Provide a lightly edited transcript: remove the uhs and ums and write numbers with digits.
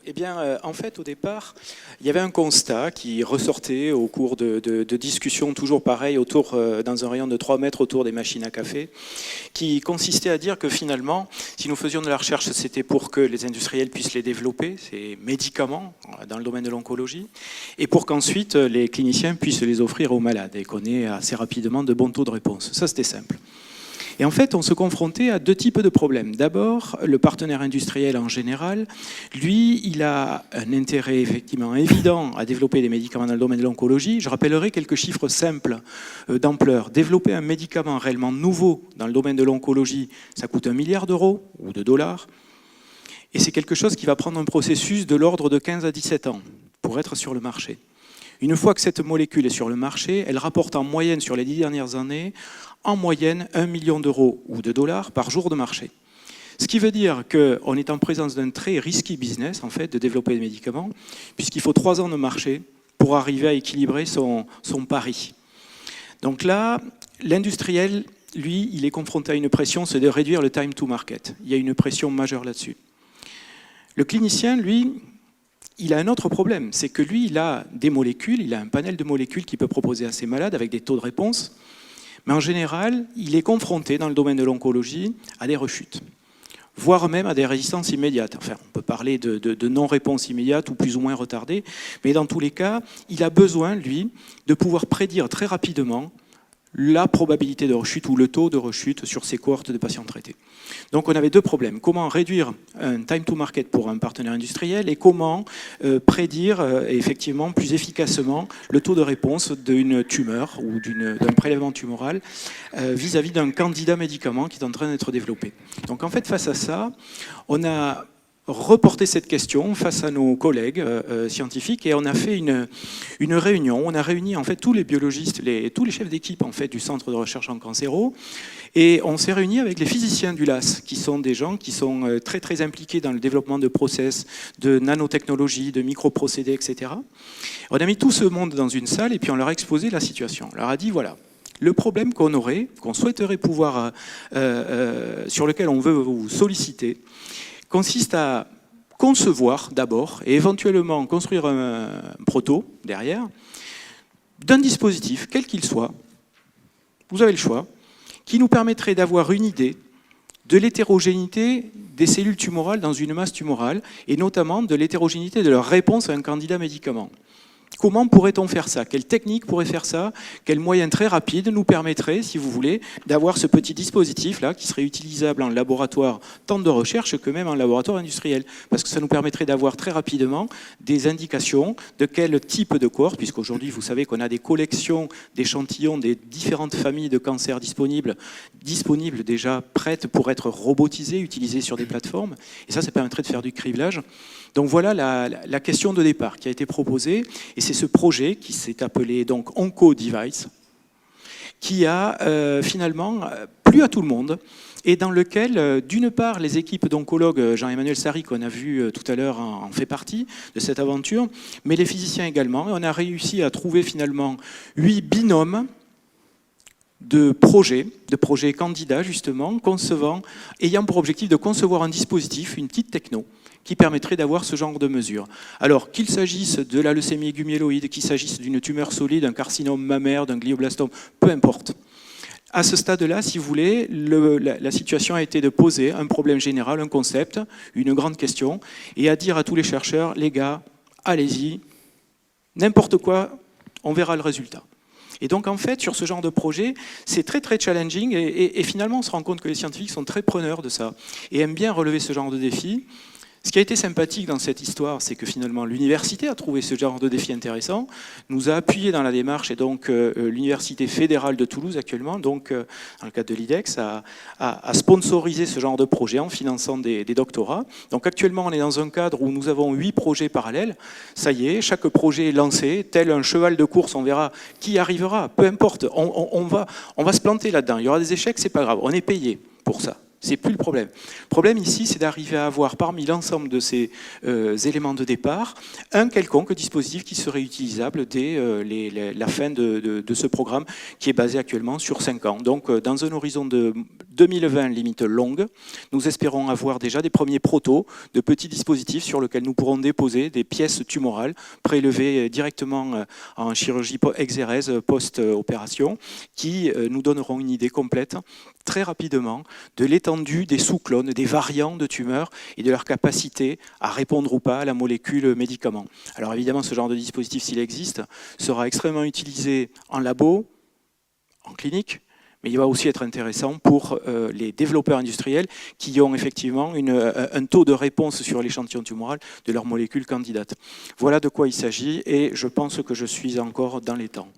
Eh bien, en fait, au départ, il y avait un constat qui ressortait au cours de discussions toujours pareilles dans un rayon de 3 mètres autour des machines à café, qui consistait à dire que finalement, si nous faisions de la recherche, c'était pour que les industriels puissent les développer, ces médicaments, dans le domaine de l'oncologie, et pour qu'ensuite les cliniciens puissent les offrir aux malades et qu'on ait assez rapidement de bons taux de réponse. Ça, c'était simple. Et en fait, on se confrontait à deux types de problèmes. D'abord, le partenaire industriel en général, lui, il a un intérêt effectivement évident à développer des médicaments dans le domaine de l'oncologie. Je rappellerai quelques chiffres simples d'ampleur. Développer un médicament réellement nouveau dans le domaine de l'oncologie, ça coûte 1 milliard d'euros ou de dollars. Et c'est quelque chose qui va prendre un processus de l'ordre de 15 à 17 ans pour être sur le marché. Une fois que cette molécule est sur le marché, elle rapporte en moyenne sur les 10 dernières années, en moyenne 1 million d'euros ou de dollars par jour de marché. Ce qui veut dire qu'on est en présence d'un très risky business, en fait, de développer des médicaments, puisqu'il faut 3 ans de marché pour arriver à équilibrer son pari. Donc là, l'industriel, lui, il est confronté à une pression, c'est de réduire le time to market. Il y a une pression majeure là-dessus. Le clinicien, lui, il a un autre problème, c'est que lui, il a des molécules, il a un panel de molécules qu'il peut proposer à ses malades avec des taux de réponse, mais en général, il est confronté dans le domaine de l'oncologie à des rechutes, voire même à des résistances immédiates. Enfin, on peut parler de non-réponse immédiate ou plus ou moins retardée, mais dans tous les cas, il a besoin, lui, de pouvoir prédire très rapidement la probabilité de rechute ou le taux de rechute sur ces cohortes de patients traités. Donc on avait deux problèmes. Comment réduire un time to market pour un partenaire industriel et comment prédire effectivement plus efficacement le taux de réponse d'une tumeur ou d'un prélèvement tumoral vis-à-vis d'un candidat médicament qui est en train d'être développé. Donc en fait, face à ça, on a reporter cette question face à nos collègues scientifiques et on a fait une réunion. On a réuni en fait tous les biologistes, tous les chefs d'équipe en fait du centre de recherche en cancéro et on s'est réuni avec les physiciens du LAS qui sont des gens qui sont très très impliqués dans le développement de process, de nanotechnologie, de microprocédés, etc. On a mis tout ce monde dans une salle et puis on leur a exposé la situation. On leur a dit voilà. Le problème qu'on souhaiterait pouvoir, sur lequel on veut vous solliciter, consiste à concevoir d'abord et éventuellement construire un proto derrière d'un dispositif, quel qu'il soit, vous avez le choix, qui nous permettrait d'avoir une idée de l'hétérogénéité des cellules tumorales dans une masse tumorale et notamment de l'hétérogénéité de leur réponse à un candidat médicament. Comment pourrait-on faire ça? Quelle technique pourrait faire ça? Quel moyen très rapide nous permettrait, si vous voulez, d'avoir ce petit dispositif-là qui serait utilisable en laboratoire tant de recherche que même en laboratoire industriel? Parce que ça nous permettrait d'avoir très rapidement des indications de quel type de corps, puisqu'aujourd'hui, vous savez qu'on a des collections d'échantillons des différentes familles de cancers disponibles déjà prêtes pour être robotisées, utilisées sur des plateformes. Et ça permettrait de faire du criblage. Donc voilà la question de départ qui a été proposée, et c'est ce projet qui s'est appelé donc OncoDevice, qui a finalement plu à tout le monde, et dans lequel, d'une part, les équipes d'oncologues, Jean-Emmanuel Sarry, qu'on a vu tout à l'heure, en fait partie de cette aventure, mais les physiciens également, et on a réussi à trouver finalement 8 binômes de projets candidats justement, ayant pour objectif de concevoir un dispositif, une petite techno, qui permettrait d'avoir ce genre de mesures. Alors qu'il s'agisse de la leucémie aiguë myéloïde, qu'il s'agisse d'une tumeur solide, d'un carcinome mammaire, d'un glioblastome, peu importe. À ce stade-là, si vous voulez, la situation a été de poser un problème général, un concept, une grande question, et à dire à tous les chercheurs, les gars, allez-y, n'importe quoi, on verra le résultat. Et donc en fait, sur ce genre de projet, c'est très très challenging et finalement on se rend compte que les scientifiques sont très preneurs de ça et aiment bien relever ce genre de défi. Ce qui a été sympathique dans cette histoire, c'est que finalement l'université a trouvé ce genre de défi intéressant, nous a appuyé dans la démarche et donc l'université fédérale de Toulouse actuellement, donc dans le cadre de l'IDEX, a sponsorisé ce genre de projet en finançant des doctorats. Donc actuellement on est dans un cadre où nous avons 8 projets parallèles, ça y est, chaque projet est lancé, tel un cheval de course, on verra qui arrivera, peu importe, on va se planter là-dedans, il y aura des échecs, c'est pas grave, on est payé pour ça. C'est plus le problème. Le problème ici, c'est d'arriver à avoir parmi l'ensemble de ces éléments de départ, un quelconque dispositif qui serait utilisable dès la fin de ce programme qui est basé actuellement sur 5 ans. Donc dans un horizon de 2020, limite longue. Nous espérons avoir déjà des premiers protos de petits dispositifs sur lesquels nous pourrons déposer des pièces tumorales prélevées directement en chirurgie exérèse post-opération qui nous donneront une idée complète très rapidement de l'étendue des sous-clones, des variants de tumeurs et de leur capacité à répondre ou pas à la molécule médicament. Alors évidemment, ce genre de dispositif, s'il existe, sera extrêmement utilisé en labo, en clinique, mais il va aussi être intéressant pour les développeurs industriels qui ont effectivement un taux de réponse sur l'échantillon tumoral de leur molécule candidate. Voilà de quoi il s'agit et je pense que je suis encore dans les temps.